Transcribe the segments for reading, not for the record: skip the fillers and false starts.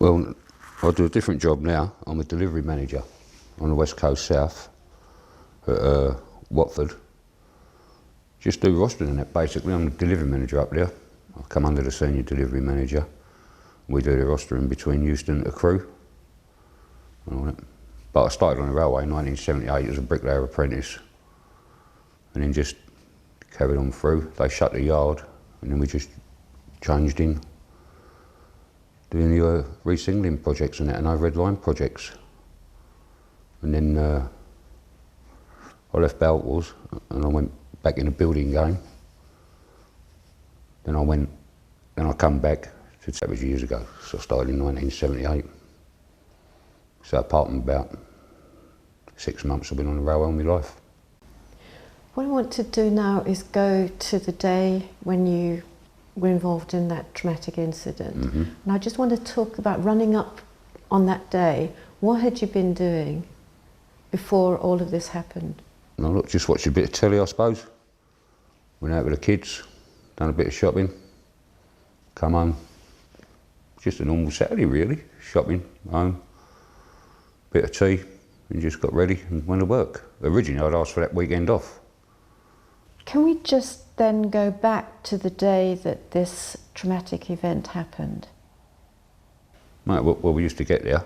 Well, I do a different job now. I'm a delivery manager on the West Coast South at Watford. Just do rostering and that basically. I'm the delivery manager up there. I come under the senior delivery manager. We do the rostering between Euston to Crewe. But I started on the railway in 1978 as a bricklayer apprentice, and then just carried on through. They shut the yard, and then we just changed in doing the re-signalling projects and that, and overhead line projects. And then I left Baltwars and I went back in the building game. Then I come back, that was years ago, so I started in 1978. So apart from about 6 months I've been on the railway all my life. What I want to do now is go to the day when you were involved in that traumatic incident. Mm-hmm. And I just want to talk about running up on that day. What had you been doing before all of this happened? No, look, just watched a bit of telly, I suppose. Went out with the kids, done a bit of shopping, come home. Just a normal Saturday really, shopping, home, bit of tea, and just got ready and went to work. Originally I'd asked for that weekend off. Can we just then go back to the day that this traumatic event happened? Right, well, we used to get there.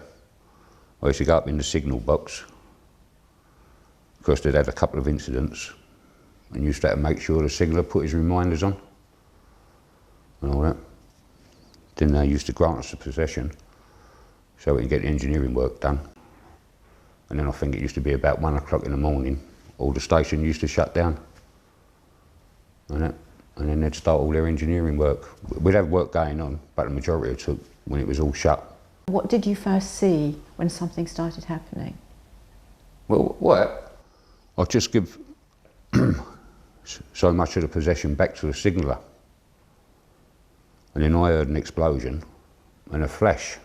I used to go up in the signal box. Of course, they'd had a couple of incidents, and used to have to make sure the signaller put his reminders on and all that. Then they used to grant us a possession so we could get the engineering work done. And then I think it used to be about 1 o'clock in the morning, all the station used to shut down. And then they'd start all their engineering work. We'd have work going on, but the majority it took when it was all shut. What did you first see when something started happening? Well, what? I'd just give so much of the possession back to the signaller. And then I heard an explosion and a flash.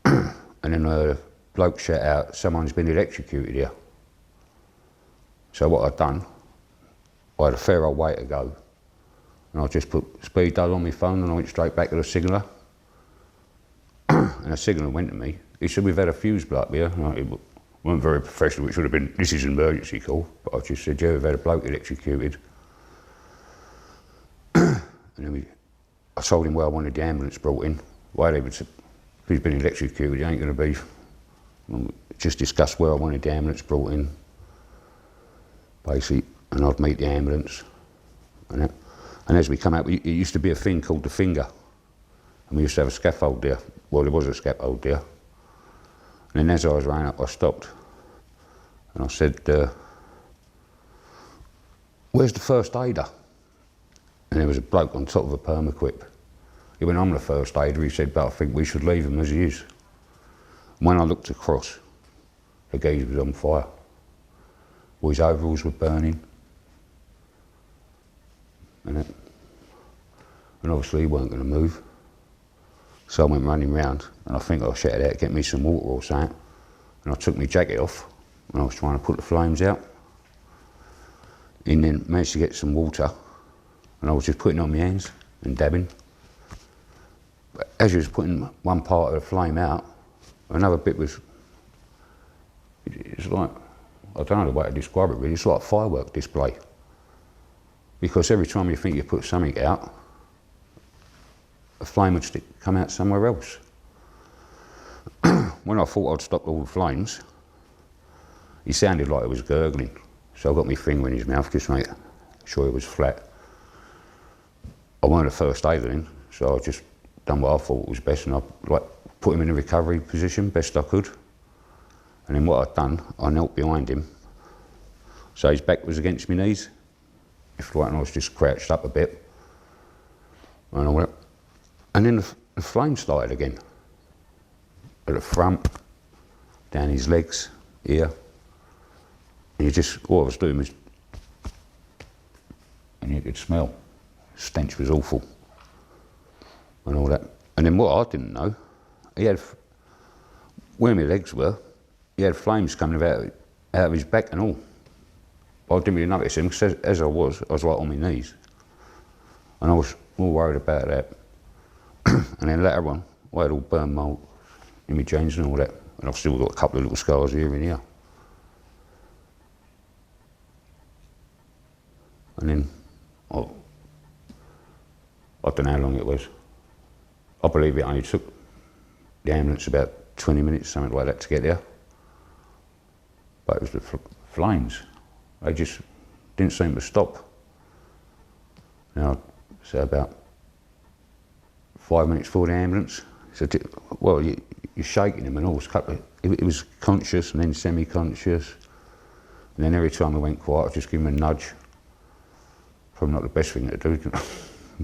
And then a bloke shout out, "Someone's been electrocuted here." So what I'd done, I had a fair old way to go, and I just put speed dial on my phone and I went straight back to the signaller. And the signaller went to me. He said, "We've had a fuse blow up here." And it wasn't very professional, it should have been, "This is an emergency call." But I just said, "Yeah, we've had a bloke electrocuted." And then I told him where I wanted the ambulance brought in. Why they would say, if he's been electrocuted, he ain't going to be. Just discussed where I wanted the ambulance brought in, basically, and I'd meet the ambulance. And as we come out, it used to be a thing called the finger, and we used to have a scaffold there. Well, there was a scaffold there. And then as I was running up, I stopped, and I said, "Where's the first aider?" And there was a bloke on top of a perma-equip. He went, "I'm the first aider." He said, "But I think we should leave him as he is." And when I looked across, the geezer was on fire. All his overalls were burning. And obviously he weren't going to move. So I went running round, and I think I shouted out to get me some water or something. And I took my jacket off, and I was trying to put the flames out. And then managed to get some water, and I was just putting it on my hands and dabbing. But as you was putting one part of the flame out, another bit was, it's like, I don't know the way to describe it really, it's like a firework display. Because every time you think you put something out, a flame would come out somewhere else. When I thought I'd stopped all the flames, he sounded like it was gurgling. So I got my finger in his mouth just to make sure it was flat. I weren't a first aider then, so I just done what I thought was best, and I put him in a recovery position best I could. And then what I'd done, I knelt behind him, so his back was against my knees, if like, and I was just crouched up a bit. And all that. And then the flame started again. At the front, down his legs, here. And all I was doing was, and you could smell, the stench was awful. And all that. And then what I didn't know, he had, where my legs were, he had flames coming out of his back and all. But I didn't really notice him, because as I was right on my knees. And I was more worried about that. And then later on, I had all burn mould in my jeans and all that, and I've still got a couple of little scars here and here. And then, I don't know how long it was. I believe it only took the ambulance about 20 minutes, something like that, to get there. But it was the flames. They just didn't seem to stop. Now, so about 5 minutes before the ambulance, he said, well, you're shaking him and all. It was conscious and then semi-conscious. And then every time I went quiet, I'd just give him a nudge. Probably not the best thing to do,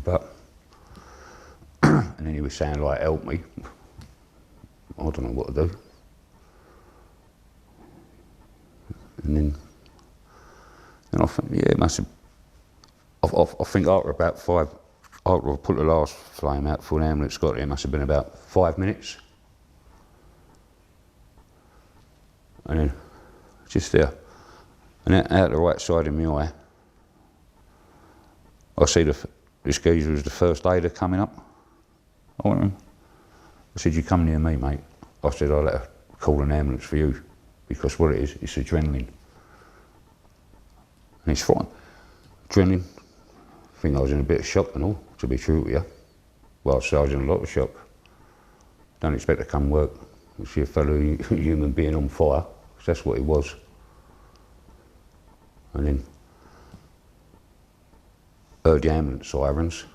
but, and then he was saying, like, help me. I don't know what to do. And then I think, yeah, it must have, I think after about after I put the last flame out before the ambulance got there, it must have been about 5 minutes. And then, just there. And out the right side of my eye, I see this geezer was the first aider coming up. I went to him. I said, you come near me, mate. I said, I'll let her call an ambulance for you, because what it is, it's adrenaline. And it's fine. Adrenaline. I think I was in a bit of shock and all, to be true with you. Well, I was in a lot of shock. Don't expect to come work and see a fellow human being on fire, because that's what he was. And then heard the ambulance sirens,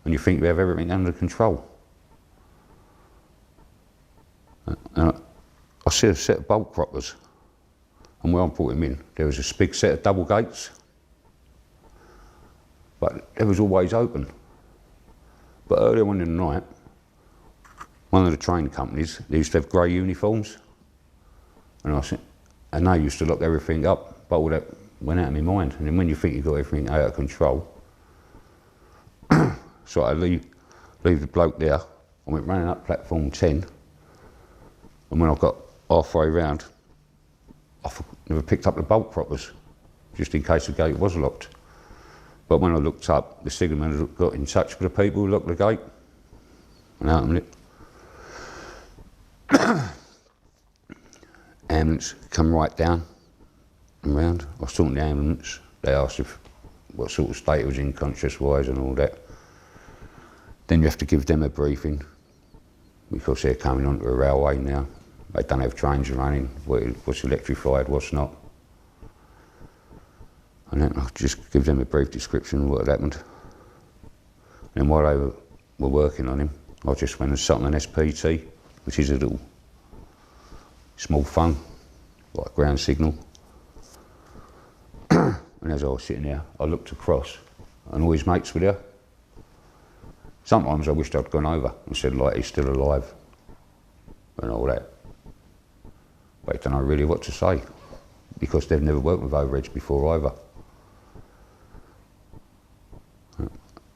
and you think you have everything under control. And I see a set of bolt croppers, and where I brought him in, there was a big set of double gates, but it was always open. But earlier on in the night, one of the train companies, they used to have grey uniforms, and they used to lock everything up, but all that went out of my mind. And then when you think you've got everything out of control, so I leave the bloke there. I went running up platform 10, and when I got halfway round, I never picked up the bolt proppers, just in case the gate was locked. But when I looked up, the signalman had got in touch with the people who locked the gate, and out of it. Ambulance come right down and round. I was talking to the ambulance. They asked what sort of state it was in, conscious-wise and all that. Then you have to give them a briefing, because they're coming onto a railway now. They don't have trains running, what's electrified, what's not. And then I'll just give them a brief description of what had happened. And while they were working on him, I just went and sat on an SPT, which is a little small phone, like ground signal. And as I was sitting there, I looked across, and all his mates were there. Sometimes I wished I'd gone over and said, like, he's still alive, and all that. But I don't know really what to say, because they've never worked with overheads before either.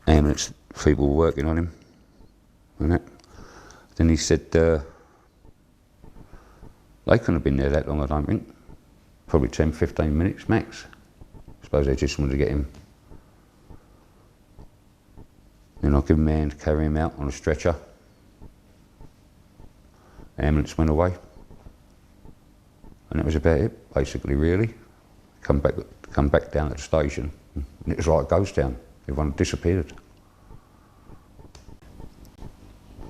Ambulance people were working on him, and that. Then he said, they couldn't have been there that long, I don't think. Probably 10, 15 minutes max. I suppose they just wanted to get him. Then I give him a hand to carry him out on a stretcher. The ambulance went away. And that was about it, basically, really. Come back down at the station, and it was like a ghost town. Everyone disappeared.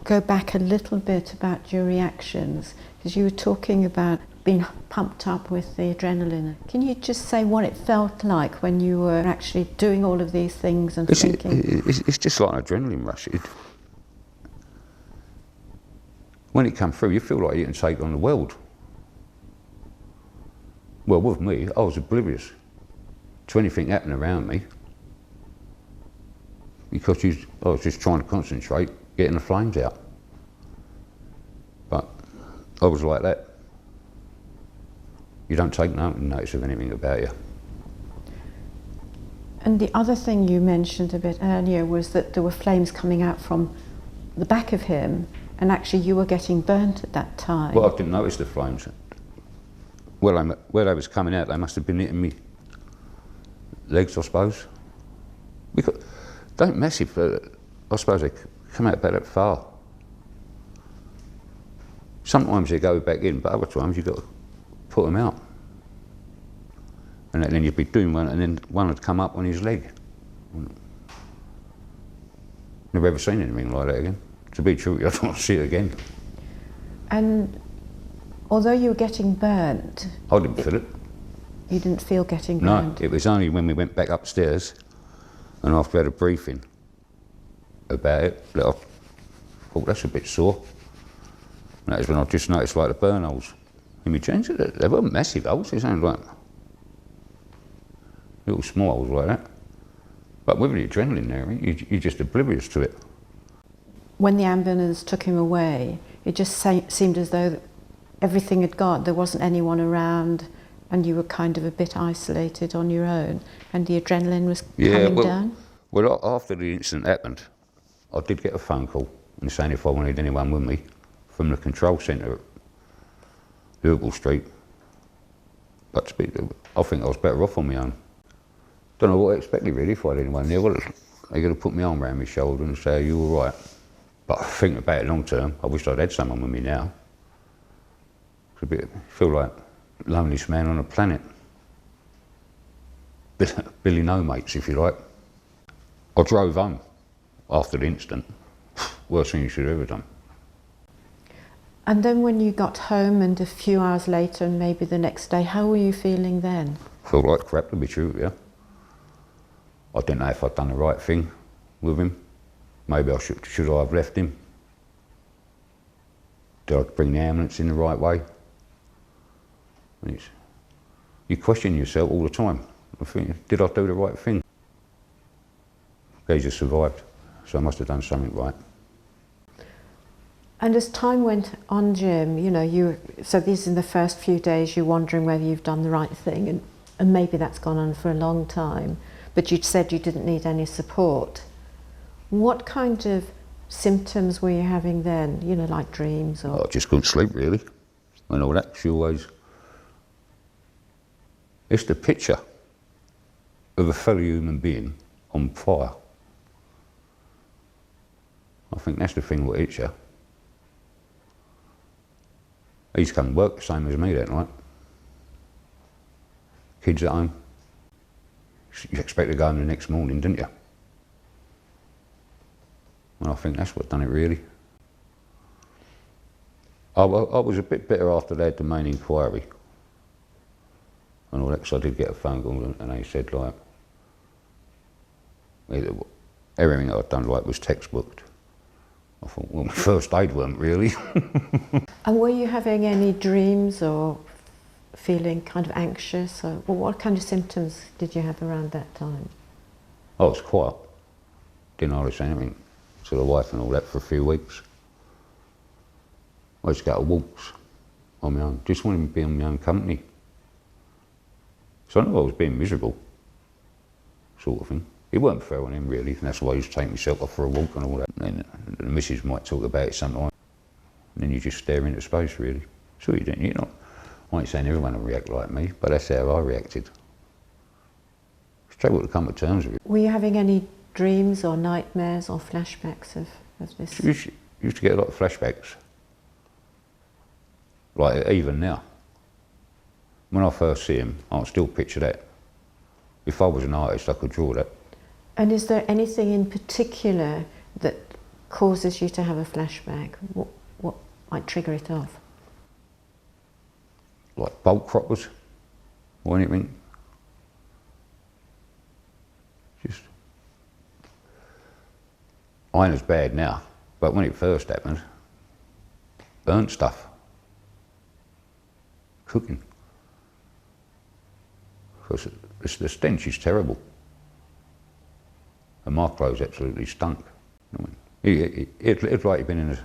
Go back a little bit about your reactions, because you were talking about being pumped up with the adrenaline. Can you just say what it felt like when you were actually doing all of these things and thinking? It's just like an adrenaline rush. When it comes through, you feel like you can take on the world. Well, with me, I was oblivious to anything happening around me, because I was just trying to concentrate, getting the flames out. But I was like that. You don't take no notice of anything about you. And the other thing you mentioned a bit earlier was that there were flames coming out from the back of him, and actually you were getting burnt at that time. Well, I didn't notice the flames. Well, where they was coming out, they must have been hitting me legs, I suppose. Because don't mess if I suppose they come out about that far. Sometimes they go back in, but other times you've got to put them out. And then you'd be doing one, and then one would come up on his leg. Never ever seen anything like that again. To be true, I don't want to see it again. And although you were getting burnt, I didn't feel it. you didn't feel getting burnt? No, it was only when we went back upstairs and after we had a briefing about it that I thought, that's a bit sore. And that was when I just noticed like the burn holes in my jeans. They weren't massive holes, they sounded like little small holes like that. But with the adrenaline there, you're just oblivious to it. When the ambulance took him away, it just seemed as though everything had gone. There wasn't anyone around, and you were kind of a bit isolated on your own, and the adrenaline was coming down? Well, after the incident happened, I did get a phone call and saying if I wanted anyone with me from the control centre at Liverpool Street. But I think I was better off on my own. Don't know what I expected really if I had anyone there. Well, they're going to put my arm around my shoulder and say, are you all right? But I think about it long term, I wish I'd had someone with me now. I feel like the loneliest man on the planet. Billy no mates, if you like. I drove home after the incident. Worst thing you should have ever done. And then when you got home and a few hours later and maybe the next day, how were you feeling then? Felt like crap, to be true, yeah. I didn't know if I'd done the right thing with him. Maybe I should I have left him? Did I bring the ambulance in the right way? You question yourself all the time. I think, did I do the right thing? He just survived, so I must have done something right. And as time went on, Jim, you know, so these in the first few days you're wondering whether you've done the right thing, and maybe that's gone on for a long time, but you'd said you didn't need any support. What kind of symptoms were you having then, you know, like dreams or? I just couldn't sleep really, and all that. She always, it's the picture of a fellow human being on fire. I think that's the thing what hits you. He's come to work the same as me that night. Kids at home. You expect to go home the next morning, didn't you? And I think that's what done it really. I was a bit better after they had the main inquiry and all that, because I did get a phone call and they said like, everything I'd done like was textbooked. I thought, well, my first aid weren't really. And were you having any dreams or feeling kind of anxious? Or well, what kind of symptoms did you have around that time? I was quiet. Didn't hardly say anything to the wife and all that for a few weeks. I used to go to walks on my own, just wanted to be on my own company. So I knew I was being miserable, sort of thing. It weren't fair on him really, and that's why I used to take myself off for a walk and all that. And the missus might talk about it sometimes, and then you just stare into space really. So you don't, you know, I ain't saying everyone will react like me, but that's how I reacted. Struggled to come to terms with it. Were you having any dreams or nightmares or flashbacks of this? Used to get a lot of flashbacks. Like even now. When I first see him, I can still picture that. If I was an artist, I could draw that. And is there anything in particular that causes you to have a flashback? What might trigger it off? Like bolt croppers or anything. Just, I ain't as bad now, but when it first happened, burnt stuff, cooking. Because the stench is terrible. And my clothes absolutely stunk. I mean, it looked like he'd been in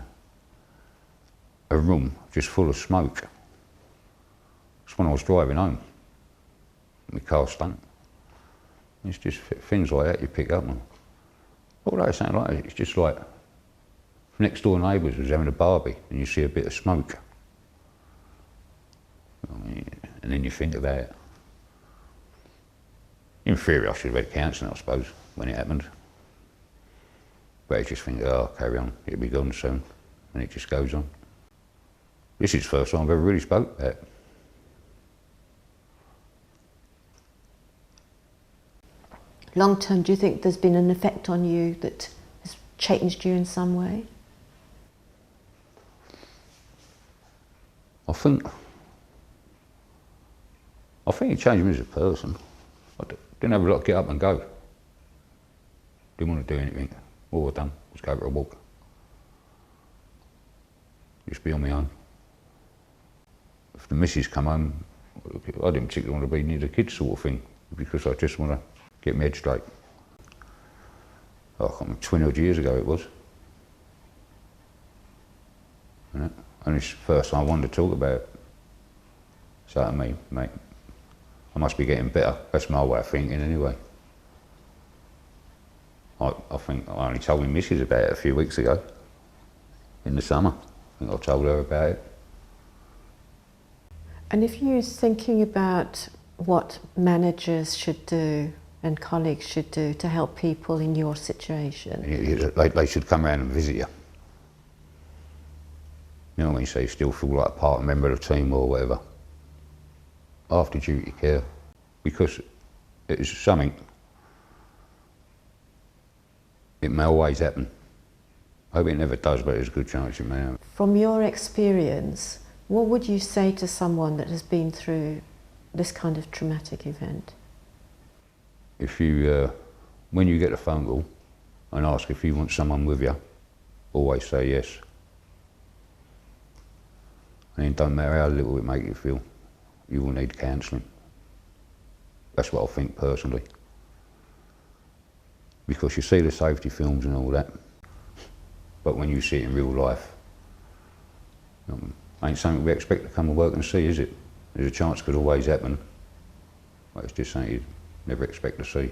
a room just full of smoke. It's when I was driving home. My car stunk. It's just things like that you pick up on. What would I sound like? It's just like next door neighbours was having a barbie and you see a bit of smoke. I mean, and then you think about it. In theory, I should have had counselling, I suppose, when it happened. But you just think, oh, carry on, it'll be gone soon, and it just goes on. This is the first time I've ever really spoke about it. Long term, do you think there's been an effect on you that has changed you in some way? I think it changed me as a person. I didn't have a lot to get up and go. Didn't want to do anything. All I'd done was go for a walk. Just be on my own. If the missus come home, I didn't particularly want to be near the kids sort of thing, because I just want to get my head straight. I can't remember, 20 odd years ago it was. You know? And it's the first time I wanted to talk about it. So to me, mate, I must be getting better. That's my way of thinking anyway. I think I only told my missus about it a few weeks ago, in the summer. I think I told her about it. And if you're thinking about what managers should do and colleagues should do to help people in your situation? They should come around and visit you. You know what I mean? So you still feel like a part, a member of the team or whatever. After duty care, because it's something, it may always happen. I hope it never does, but there's a good chance it may happen. From your experience, what would you say to someone that has been through this kind of traumatic event? If you, when you get a phone call and ask if you want someone with you, always say yes. And it don't matter how little it make you feel, you will need counselling. That's what I think personally. Because you see the safety films and all that, but when you see it in real life, ain't something we expect to come and work and see, is it? There's a chance it could always happen, but it's just something you'd never expect to see.